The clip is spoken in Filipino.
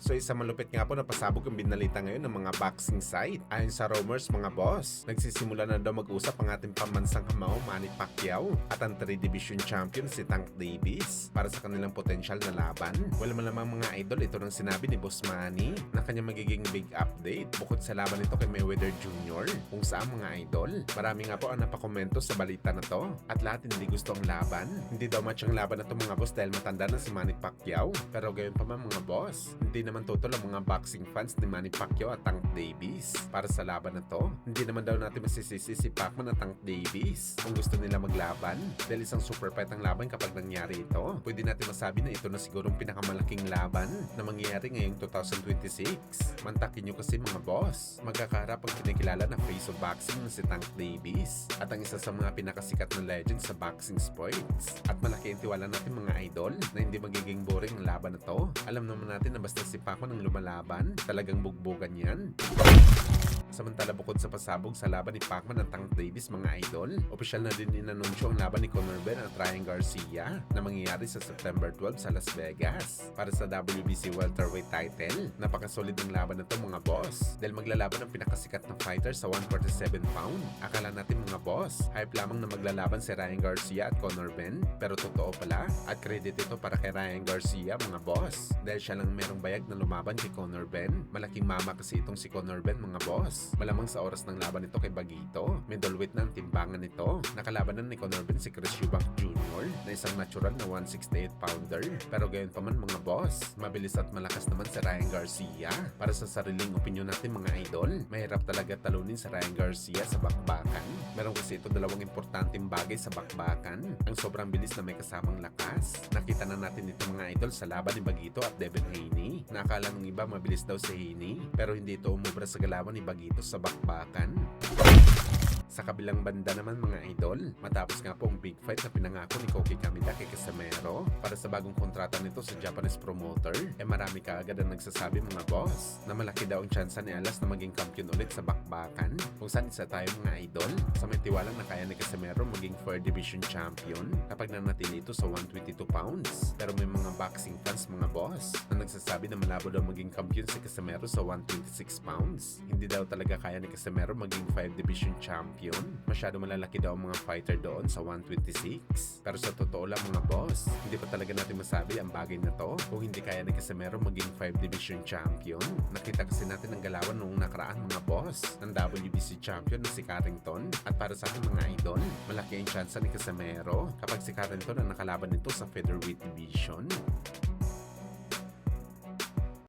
So isang malupit nga po na pasabog ang binalita ngayon ng mga boxing site. Ayon sa rumors mga boss, nagsisimula na daw mag-usap ang ating pambansang kamao Manny Pacquiao at ang 3 Division Champion si Tank Davis para sa kanilang potensyal na laban. Wala malamang mga idol, ito nang sinabi ni Boss Manny na kanyang magiging big update bukod sa laban nito kay Mayweather Jr. Kung saan mga idol, marami nga po ang napakomento sa balita na to at lahat hindi gusto ang laban. Hindi daw match ang laban na to mga boss dahil matanda na si Manny Pacquiao. Pero gayon pa man mga boss, hindi naman tutol ang mga boxing fans ni Manny Pacquiao at Tank Davis para sa laban na to. Hindi naman daw natin masisisi si Pacman at Tank Davis kung gusto nila maglaban dahil isang super fight ang laban kapag nangyari ito. Pwede natin masabi na ito na siguro ang pinakamalaking laban na mangyayari ngayong 2026. Mantakin nyo kasi mga boss, magkakaharap ang kinikilala na face of boxing na si Tank Davis at ang isa sa mga pinakasikat na legend sa boxing sports. At malaki ang tiwala natin mga idol na hindi magiging boring ang laban na to. Alam naman natin na basta si Pacman ang lumalaban, talagang bugbugan yan. Samantala bukod sa pasabog sa laban ni Pacman at Tank Davis mga idol, opisyal na din inanunsyo ang laban ni Conor Benn at Ryan Garcia na mangyayari sa September 12 sa Las Vegas para sa WBC welterweight title. Napakasolid ng laban na to mga boss dahil maglalaban ang pinakasikat na fighter sa 147 pound. Akala natin mga boss, hype lamang na maglalaban si Ryan Garcia at Conor Benn, pero totoo pala at credit ito para kay Ryan Garcia mga boss dahil siya lang merong bayag na lumaban kay Conor Benn. Malaking mama kasi itong si Conor Benn mga boss. Malamang sa oras ng laban nito kay Bagito, middleweight na ang timbangan nito. Nakalabanan ni Conor Benn si Chris Eubank Jr. na isang natural na 168 pounder. Pero gayon pa man mga boss, mabilis at malakas naman si Ryan Garcia. Para sa sariling opinion natin mga idol, mahirap talaga talunin si Ryan Garcia sa bakbakan. Meron kasi ito dalawang importanteng bagay sa bakbakan. Ang sobrang bilis na may kasamang lakas. Nakita na natin ito mga idol sa laban ni Bagito at Devin Haney. Nakala ng iba mabilis daw si Haney, pero hindi ito umubra sa galawan ni Bagito sa bakbakan. Sa kabilang banda naman mga idol, matapos nga po ang big fight na pinangako ni Koki Kameda kay Casimero para sa bagong kontrata nito sa Japanese promoter, marami kaagad ang nagsasabi mga boss na malaki daw ang tsansa ni Alas na maging kampiyon ulit sa bakbakan. Kung saan isa tayo mga idol, sa may tiwalang na kaya ni Casimero maging 4 division champion kapag nanatili ito sa 122 pounds. Pero may mga boxing fans mga boss na nagsasabi na malabo daw maging kampiyon si Casimero sa 126 pounds. Hindi daw talaga kaya ni Casimero maging 5 division champion. Masyado malalaki daw ang mga fighter doon sa 126. Pero sa totoo lang mga boss, hindi pa talaga natin masabi ang bagay na to kung hindi kaya ni Casimero maging 5 division champion. Nakita kasi natin ang galawan noong nakaraan mga boss ng WBC champion na si Carrington. At para sa akin mga idol, malaki ang chance ni Casimero kapag si Carrington ang nakalaban nito sa featherweight division.